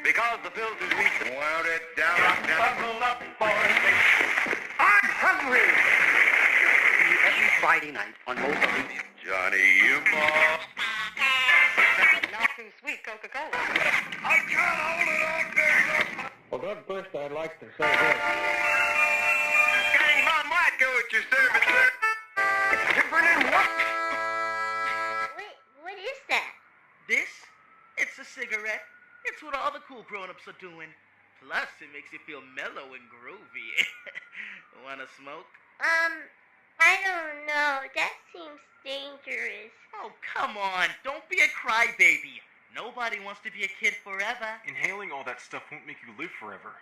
Because the filter's weak. Wound it down. Buckle up, boys. I'm hungry. Every Friday night on most of these. Johnny, you mom. Not too sweet Coca-Cola. I can't hold it all day long. Well, Doug Bush, I'd like to say this. Johnny, Mom might go at your service, sir. Different in what? Wait, what is that? This? It's a cigarette. It's what all the cool grown-ups are doing. Plus, it makes you feel mellow and groovy. Wanna smoke? I don't know. That seems dangerous. Oh, come on. Don't be a crybaby. Nobody wants to be a kid forever. Inhaling all that stuff won't make you live forever.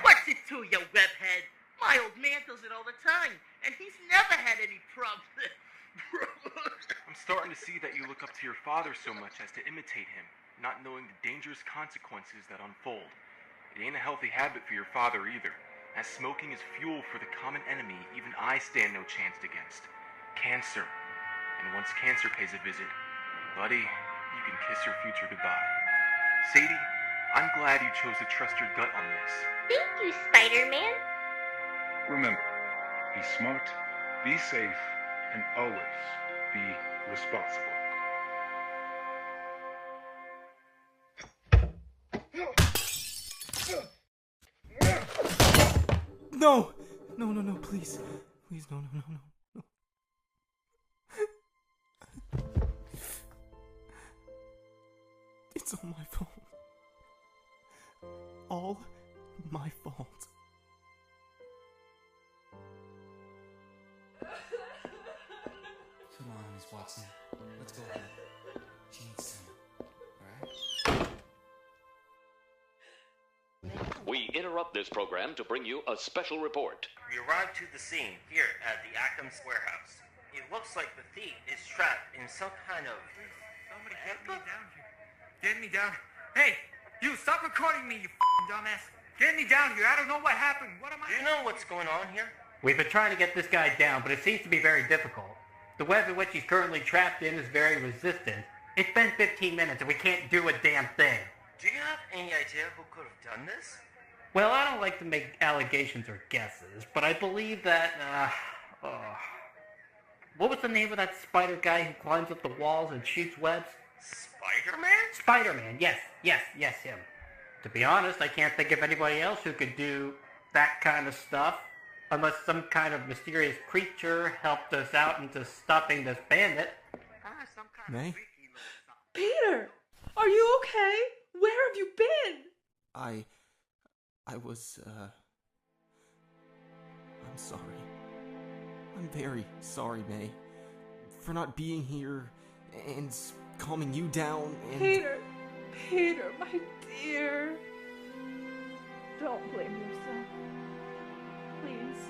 What's it to you, webhead? My old man does it all the time, and he's never had any problems. I'm starting to see that you look up to your father so much as to imitate him, not knowing the dangerous consequences that unfold. It ain't a healthy habit for your father either, as smoking is fuel for the common enemy even I stand no chance against. Cancer. And once cancer pays a visit, buddy, you can kiss your future goodbye. Sadie, I'm glad you chose to trust your gut on this. Thank you, Spider-Man. Remember, be smart, be safe, and always be responsible. No! No, please. Please, no. It's all my fault. All my fault. Come on, Miss Watson. Let's go ahead. She needs some. Alright? We interrupt this program to bring you a special report. We arrived to the scene here at the Ackham's warehouse. It looks like the thief is trapped in some kind of... Somebody get me down here. Get me down. Hey, you stop recording me, you f***ing dumbass. Get me down here. I don't know what happened. What am I... Do you know what's going on here? We've been trying to get this guy down, but it seems to be very difficult. The web in which he's currently trapped in is very resistant. It's been 15 minutes and we can't do a damn thing. Do you have any idea who could have done this? Well, I don't like to make allegations or guesses, but I believe that, what was the name of that spider guy who climbs up the walls and shoots webs? Spider-Man? Spider-Man, yes, him. To be honest, I can't think of anybody else who could do that kind of stuff, unless some kind of mysterious creature helped us out into stopping this bandit. May? Peter! Are you okay? Where have you been? I was, I'm sorry. I'm very sorry, May. For not being here and calming you down and... Peter, my dear. Don't blame yourself. Please.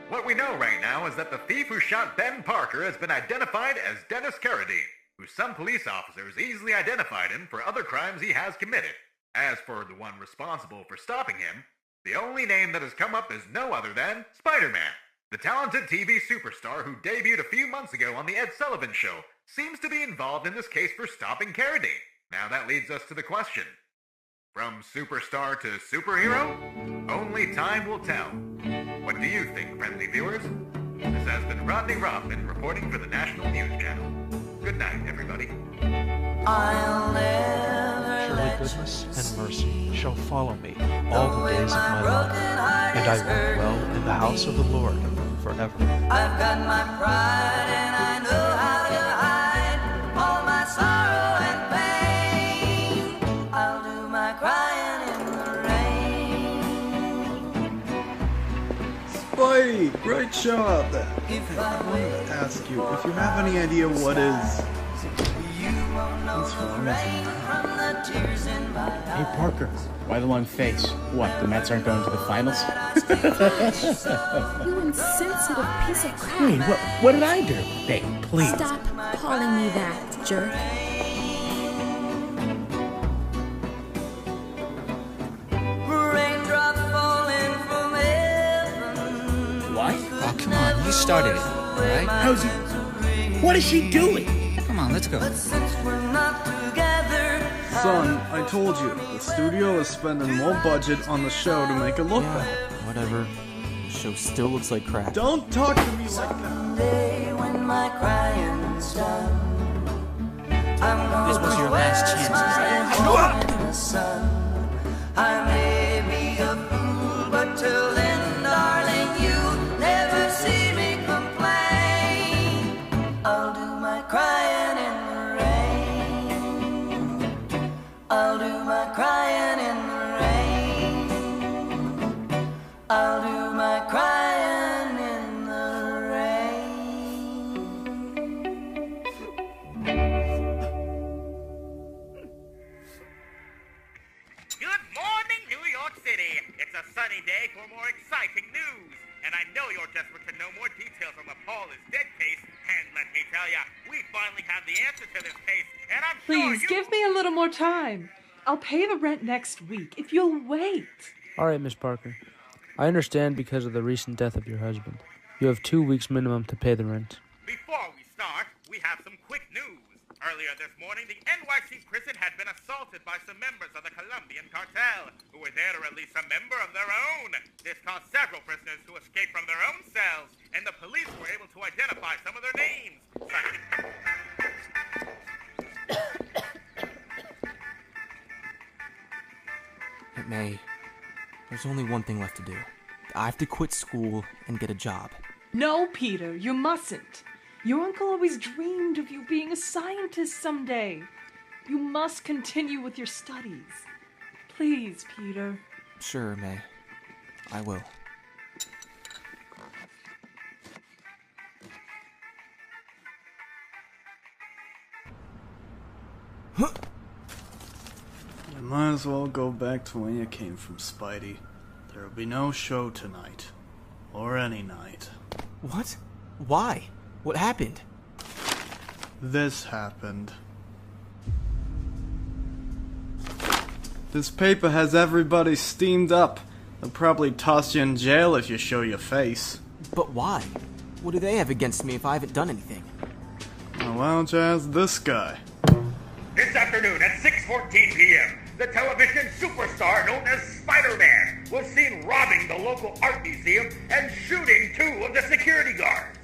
What we know right now is that the thief who shot Ben Parker has been identified as Dennis Carradine, who some police officers easily identified him for other crimes he has committed. As for the one responsible for stopping him, the only name that has come up is no other than Spider-Man. The talented TV superstar who debuted a few months ago on The Ed Sullivan Show seems to be involved in this case for stopping Carradine. Now that leads us to the question. From superstar to superhero? Only time will tell. What do you think, friendly viewers? This has been Rodney Rothman reporting for the National News Channel. Good night, everybody. Surely goodness and mercy shall follow me all the days of my life, and I will dwell in the house of the Lord forever. I've got my pride and I know how to hide all my sorrow and pain. I'll do my crying in the rain. show out there. I wanted to ask you if you have any idea what is... What's wrong with you? Hey Parker, why the long face? What, the Mets aren't going to the finals? You insensitive piece of crap. Wait, what did I do? Hey, please. Stop calling me that, jerk. What? Oh, come on, you started it, alright? How's he? What is she doing? Come on, let's go. Son, I told you, the studio is spending more budget on the show to make it look better. Whatever. The show still looks like crap. Don't talk to me like that. This was your last chance. I may be a fool, but till then, darling, you never see me complain. I'll do my crying in the rain. I'll do my crying in the rain. I'll do my crying in the rain. Good morning, New York City. It's a sunny day for more exciting news. And I know you're desperate to know more details on the Paul is dead case. And let me tell ya, we finally have the answer to this case. And I'm Please, sure you... give me a little more time. I'll pay the rent next week, if you'll wait. All right, Miss Parker. I understand because of the recent death of your husband. You have 2 weeks minimum to pay the rent. Before we start, we have some quick news. Earlier this morning, the NYC prison had been assaulted by some members of the Colombian cartel, who were there to release a member of their own. This caused several prisoners to escape from their own cells, and the police were able to identify some of their names. May, there's only one thing left to do. I have to quit school and get a job. No, Peter, you mustn't. Your uncle always dreamed of you being a scientist someday. You must continue with your studies. Please, Peter. Sure, May. I will. You might as well go back to when you came from, Spidey. There'll be no show tonight. Or any night. What? Why? What happened? This happened. This paper has everybody steamed up. They'll probably toss you in jail if you show your face. But why? What do they have against me if I haven't done anything? Now, why don't you ask this guy? This afternoon at 6:14 p.m., the television superstar known as Spider-Man was seen robbing the local art museum and shooting 2 of the security guards.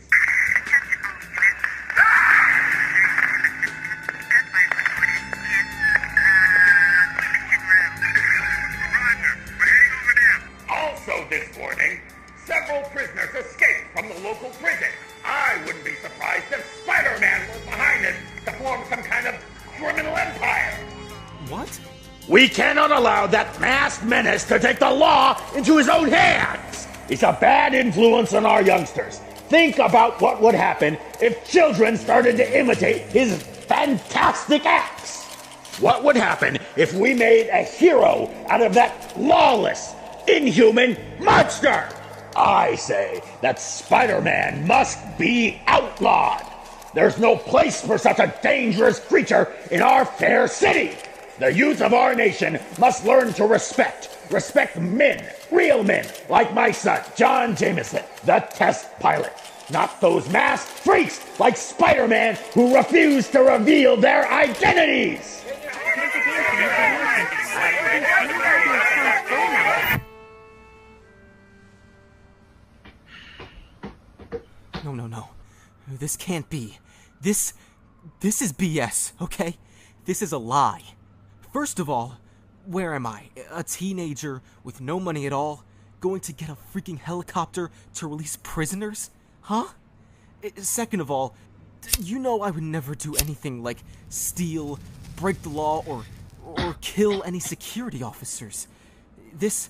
Also this morning, several prisoners escaped from the local prison. I wouldn't be surprised if Spider-Man was behind it to form some kind of criminal empire. What? We cannot allow that masked menace to take the law into his own hands. He's a bad influence on our youngsters. Think about what would happen if children started to imitate his fantastic acts. What would happen if we made a hero out of that lawless, inhuman monster? I say that Spider-Man must be outlawed. There's no place for such a dangerous creature in our fair city. The youth of our nation must learn to respect men, real men, like my son, John Jameson, the test pilot. Not those masked freaks like Spider-Man who refuse to reveal their identities. No. This can't be. This is BS, okay? This is a lie. First of all, where am I? A teenager with no money at all? Going to get a freaking helicopter to release prisoners? Huh? Second of all, you know I would never do anything like steal, break the law, or kill any security officers. This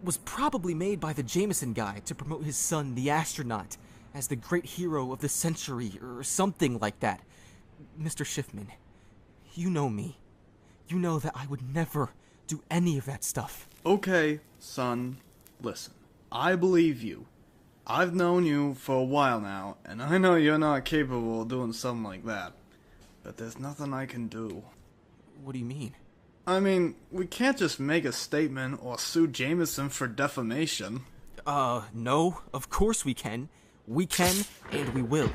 was probably made by the Jameson guy to promote his son, the astronaut, as the great hero of the century, or something like that. Mr. Schiffman, you know me. You know that I would never do any of that stuff. Okay, son, listen. I believe you. I've known you for a while now, and I know you're not capable of doing something like that. But there's nothing I can do. What do you mean? I mean, we can't just make a statement or sue Jameson for defamation. No, of course we can. We can, and we will.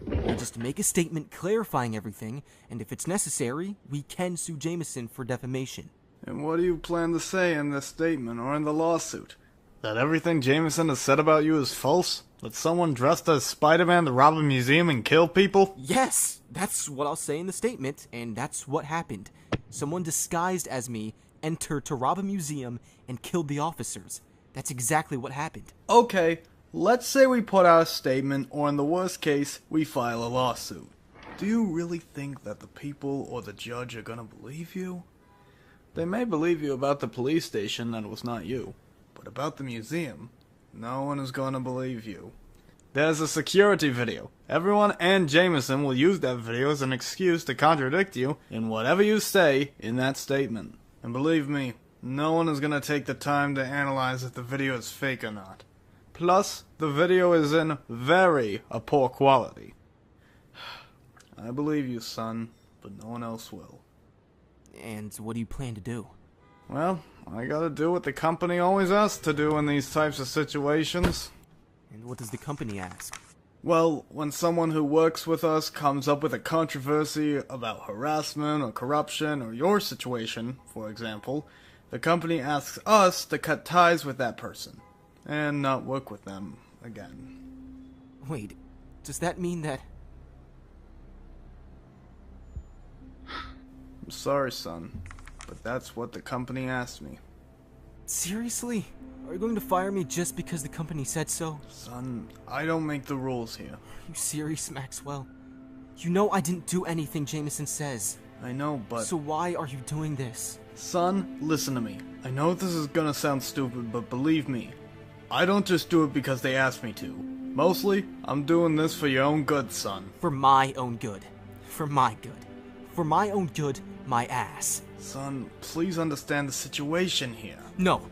We'll just make a statement clarifying everything, and if it's necessary, we can sue Jameson for defamation. And what do you plan to say in this statement or in the lawsuit? That everything Jameson has said about you is false? That someone dressed as Spider-Man to rob a museum and kill people? Yes, that's what I'll say in the statement, and that's what happened. Someone disguised as me entered to rob a museum and killed the officers. That's exactly what happened. Okay, let's say we put out a statement, or in the worst case, we file a lawsuit. Do you really think that the people or the judge are gonna believe you? They may believe you about the police station that it was not you, but about the museum, no one is gonna believe you. There's a security video. Everyone and Jameson will use that video as an excuse to contradict you in whatever you say in that statement. And believe me, no one is gonna take the time to analyze if the video is fake or not. Plus, the video is in very poor quality. I believe you, son, but no one else will. And what do you plan to do? Well, I gotta do what the company always asks to do in these types of situations. And what does the company ask? Well, when someone who works with us comes up with a controversy about harassment or corruption or your situation, for example, the company asks us to cut ties with that person and not work with them again. Wait, does that mean that... I'm sorry, son, but that's what the company asked me. Seriously? Are you going to fire me just because the company said so? Son, I don't make the rules here. Are you serious, Maxwell? You know I didn't do anything Jameson says. I know, but... So why are you doing this? Son, listen to me. I know this is gonna sound stupid, but believe me, I don't just do it because they asked me to. Mostly, I'm doing this for your own good, son. For my own good. For my good. For my own good, my ass. Son, please understand the situation here. No,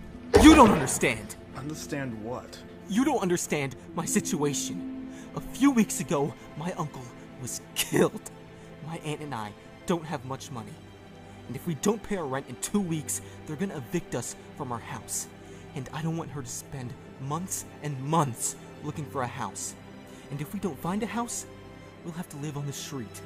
you don't understand. Understand what? You don't understand my situation. A few weeks ago, my uncle was killed. My aunt and I don't have much money. And if we don't pay our rent in 2 weeks, they're gonna evict us from our house. And I don't want her to spend months and months looking for a house. And if we don't find a house, we'll have to live on the street.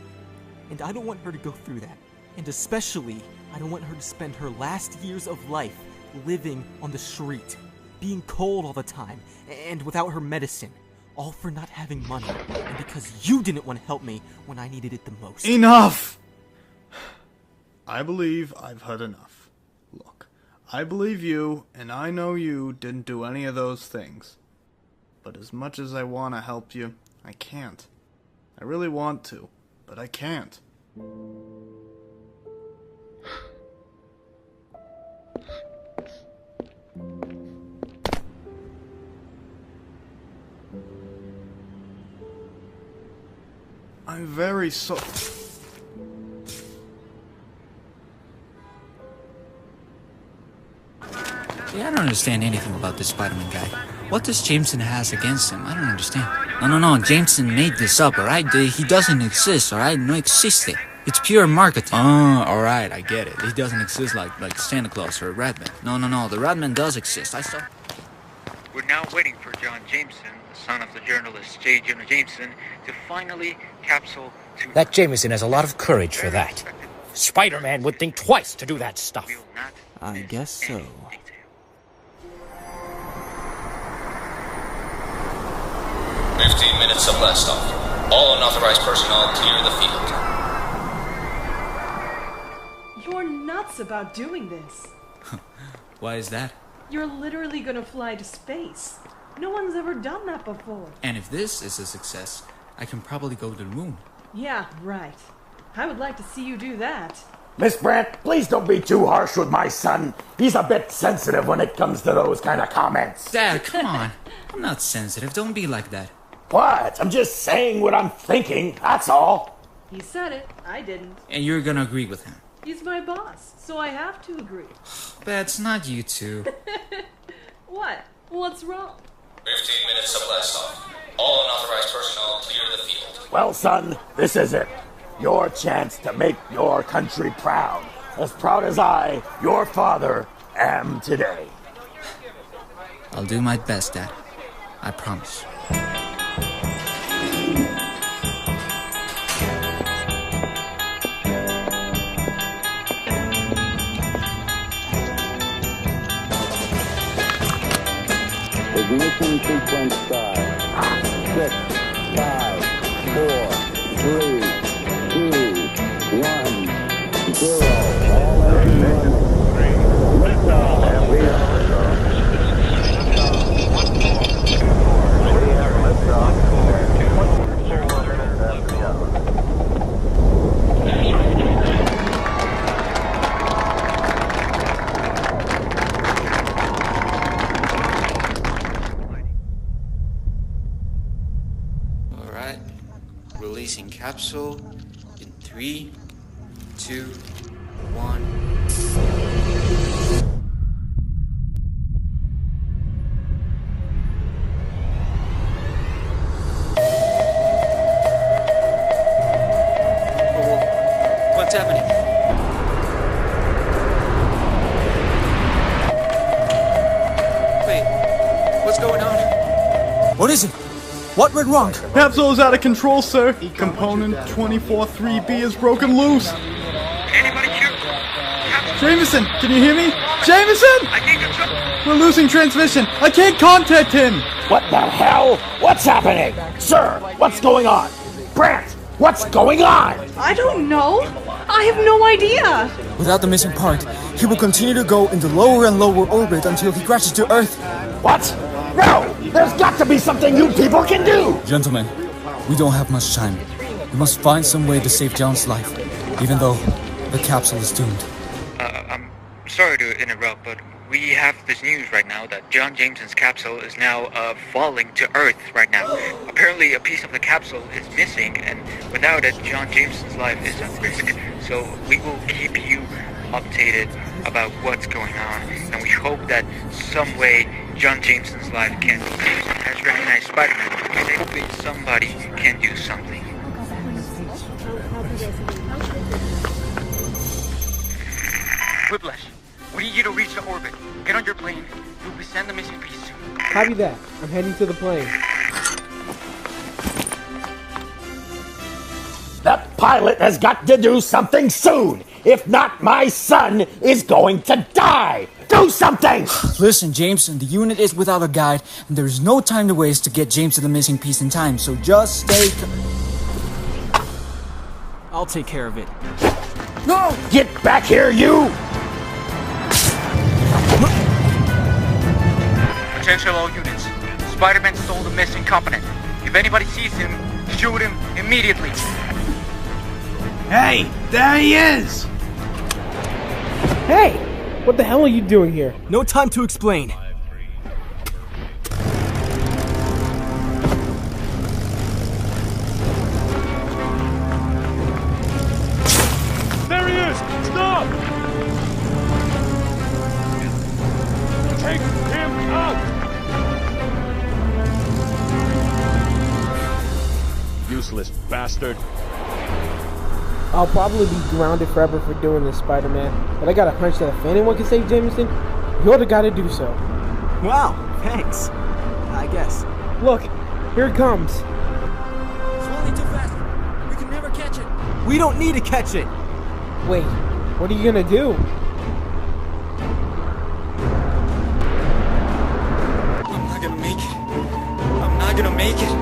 And I don't want her to go through that. And especially, I don't want her to spend her last years of life living on the street, being cold all the time, and without her medicine. All for not having money, and because you didn't want to help me when I needed it the most. Enough! I believe I've heard enough. Look, I believe you, and I know you didn't do any of those things. But as much as I want to help you, I can't. I really want to, but I can't. I'm very sorry. Yeah, I don't understand anything about this Spider-Man guy. What does Jameson has against him? I don't understand. No, Jameson made this up, alright? He doesn't exist, alright? No existe. It's pure marketing. Oh, alright, I get it. He doesn't exist like Santa Claus or Ratman. No, the Ratman does exist. I saw... We're now waiting for John Jameson, the son of the journalist J. Jonah Jameson, to finally capsule to... That Jameson has a lot of courage for that. Spider-Man would think twice to do that stuff. I guess so. Minutes of blast off. All unauthorized personnel clear the field. You're nuts about doing this. Why is that? You're literally gonna fly to space. No one's ever done that before. And if this is a success, I can probably go to the moon. Yeah, right. I would like to see you do that. Miss Brandt, please don't be too harsh with my son. He's a bit sensitive when it comes to those kind of comments. Dad, come on. I'm not sensitive. Don't be like that. What? I'm just saying what I'm thinking, that's all. He said it. I didn't. And you're gonna agree with him. He's my boss, so I have to agree. But it's not you two. What? What's wrong? 15 minutes of blast off. All unauthorized personnel clear the field. Well, son, this is it. Your chance to make your country proud. As proud as I, your father, am today. I'll do my best, Dad. I promise. Ignition sequence start. 6, 5, 4, 3, 2, 1, 0. All engine running. Liftoff. We have Alright. Releasing capsule in 3, 2, 1. What's happening? Wait, what's going on? What is it? What went wrong? Capsule is out of control, sir. Component 24-3B is broken loose. Anybody here? Jameson, can you hear me? Jameson! I can't control. We're losing transmission. I can't contact him. What the hell? What's happening? Sir, what's going on? Brandt, what's going on? I don't know. I have no idea. Without the missing part, he will continue to go into lower and lower orbit until he crashes to Earth. What? No! There's got to be something you people can do! Gentlemen, we don't have much time. We must find some way to save John's life, even though the capsule is doomed. I'm sorry to interrupt, but we have this news right now that John Jameson's capsule is now falling to Earth right now. Apparently a piece of the capsule is missing, and without it, John Jameson's life is at risk. So we will keep you updated about what's going on, and we hope that some way John Jameson's life can be saved. As recognized Spider-Man, and hopefully somebody can do something. Whiplash, we need you to reach the orbit. Get on your plane. We'll be sending the missing piece soon. Copy that. I'm heading to the plane. That pilot has got to do something soon. If not, my son is going to die. Do something! Listen, Jameson, the unit is without a guide, and there is no time to waste to get James to the missing piece in time, so just stay... I'll take care of it. No! Get back here, you! Attention all units. Spider-Man stole the missing component. If anybody sees him, shoot him immediately. Hey, there he is! Hey! What the hell are you doing here? No time to explain. There he is! Stop! Take him out! Useless bastard. I'll probably be grounded forever for doing this, Spider-Man. But I got a hunch that if anyone can save Jameson, you're the guy to do so. Wow, thanks. I guess. Look, here it comes. It's only too fast. We can never catch it. We don't need to catch it. Wait, what are you gonna do? I'm not gonna make it. I'm not gonna make it.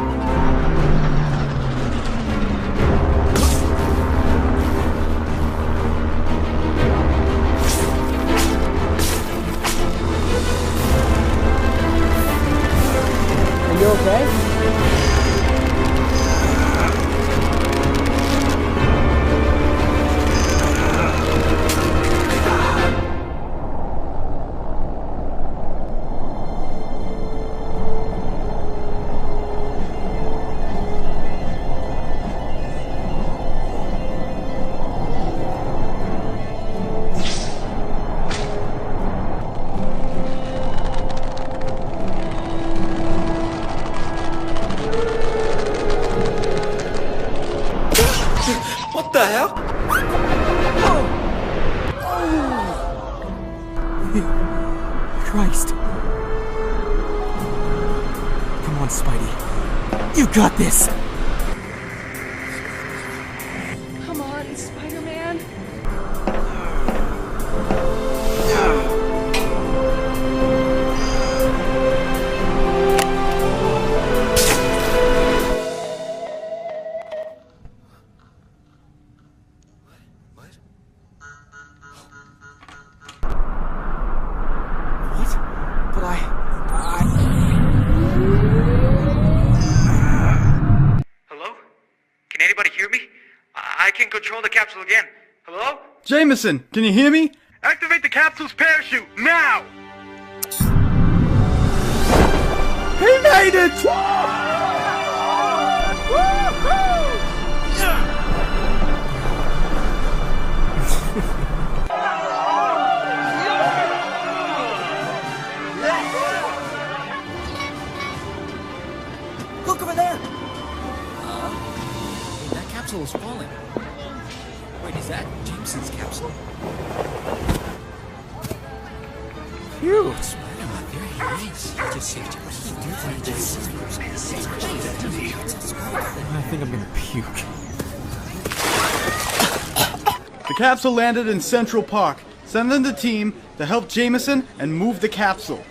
Are you okay? What the hell? Christ. Come on, Spidey. You got this! Come on, Spider-Man. Hello? Can anybody hear me? I can control the capsule again. Hello? Jameson, can you hear me? Activate the capsule's parachute, now! He made it! Look over there! That capsule is falling. Wait, is that Jameson's capsule? Phew! Spider-Man, there he is. He just saved Jameson. I think I'm gonna puke. The capsule landed in Central Park. Send in the team to help Jameson and move the capsule.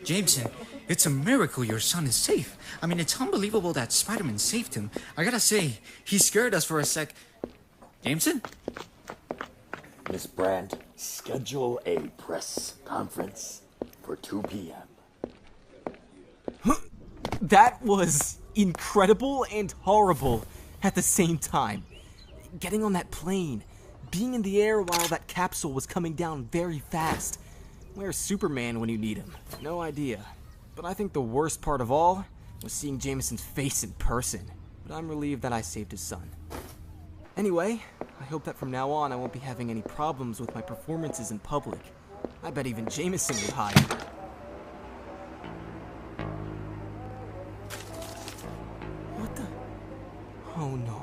Jameson, it's a miracle your son is safe. I mean, it's unbelievable that Spider-Man saved him. I gotta say, he scared us for a sec. Jameson? Miss Brandt, schedule a press conference for 2 p.m. That was incredible and horrible at the same time. Getting on that plane, being in the air while that capsule was coming down very fast. Where's Superman when you need him? No idea. But I think the worst part of all was seeing Jameson's face in person. But I'm relieved that I saved his son. Anyway, I hope that from now on I won't be having any problems with my performances in public. I bet even Jameson would hide. What the? Oh no.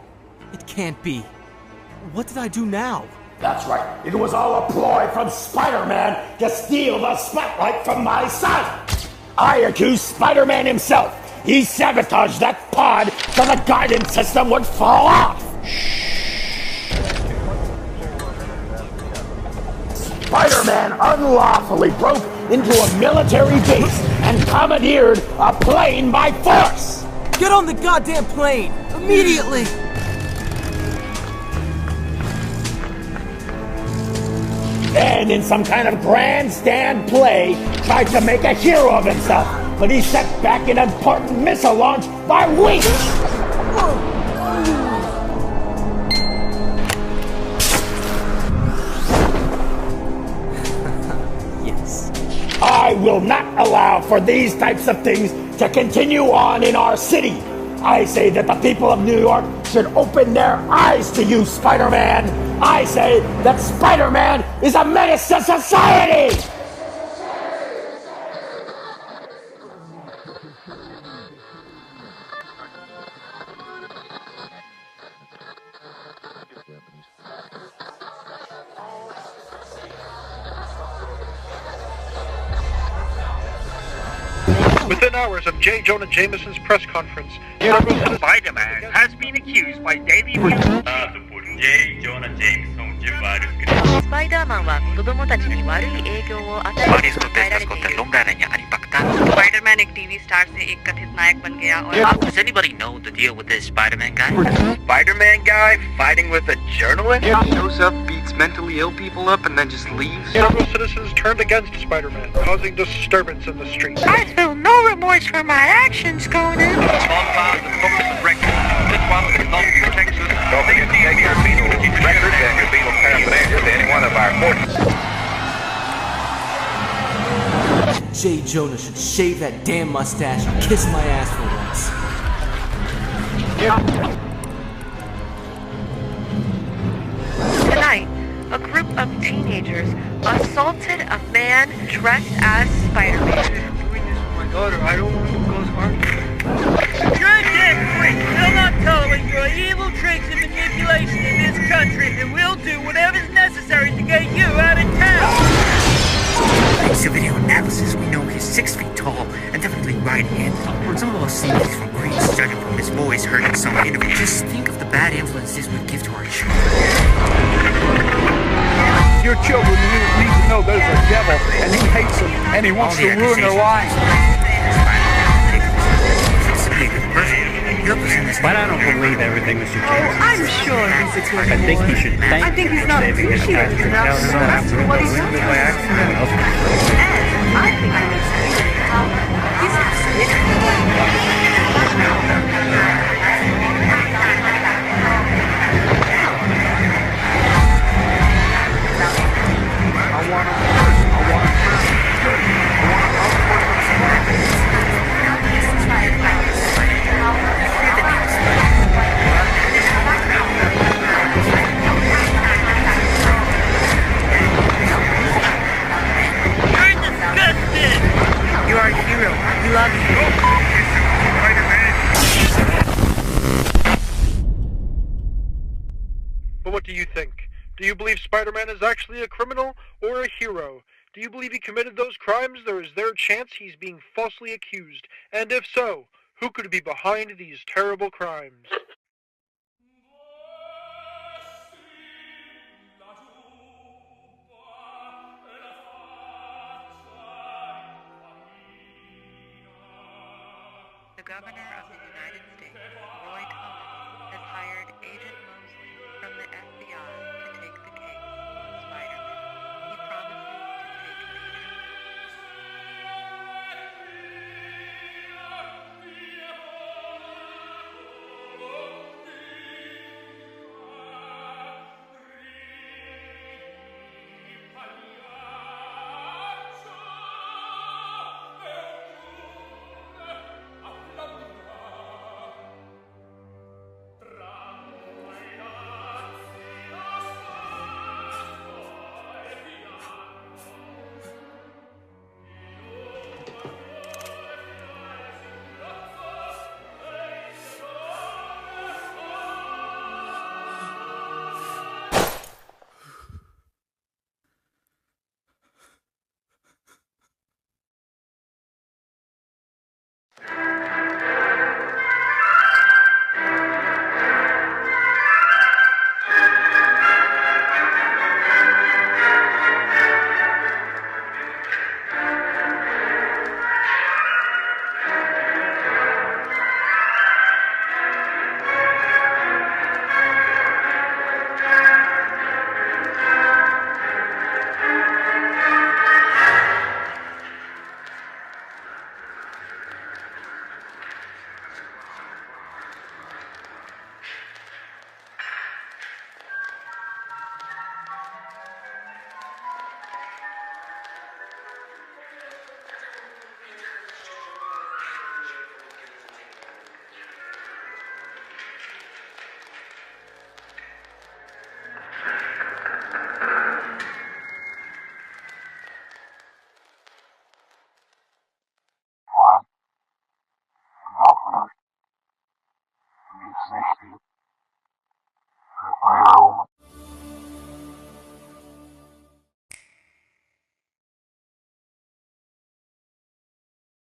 It can't be. What did I do now? That's right. It was all a ploy from Spider-Man to steal the spotlight from my son. I accuse Spider-Man himself. He sabotaged that pod so the guidance system would fall off. Spider-Man unlawfully broke into a military base and commandeered a plane by force. Get on the goddamn plane! Immediately! And in some kind of grandstand play, tried to make a hero of himself, but he set back an important missile launch by weeks! Yes. I will not allow for these types of things to continue on in our city. I say that the people of New York should open their eyes to you, Spider-Man. I say that Spider-Man is a menace to society! Within hours of J. Jonah Jameson's press conference, Spider-Man has been accused by Daily Mail. J. Jonah Jameson スパイダーマンは子供たちに悪い影響を与えると考えられている。 Spider-Man एक TV star से एक कथित नायक बन गया और Does anybody know the deal with this Spider-Man guy? Spider-Man guy fighting with a journalist? Shows up, beats mentally ill people up, and then just leaves? Several citizens turned against Spider-Man, causing disturbance in the streets. I feel no remorse for my actions, Conan. Small files and focus of records. This one is Longview, Texas. Don't forget to take your Beetle records and your Beetle paraphernalia to any one of our ports. J. Jonah should shave that damn mustache and kiss my ass for once. Tonight, a group of teenagers assaulted a man dressed as Spider-Man. My daughter, I don't want to go as hard. You're a dead freak! You'll not tolerate your evil tricks and manipulation country, and we'll do whatever's necessary to get you out of town. Thanks to video analysis, we know he's 6 feet tall and definitely right-handed. Some of us think he's from Greece, judging from his voice heard in some interview. Just think of the bad influence this would give to our children. Your children need to know there's a devil, and he hates them, and he wants to ruin their lives. But I don't believe everything Mr. James says. I'm sure he's a good boy. I think he should thank I think he's not saving his appreciated country. enough for what he's done. By accident. And I think I need to see he's You are a hero. We love you. But what do you think? Do you believe Spider-Man is actually a criminal or a hero? Do you believe he committed those crimes, or is there a chance he's being falsely accused? And if so, who could be behind these terrible crimes? The governor of the United States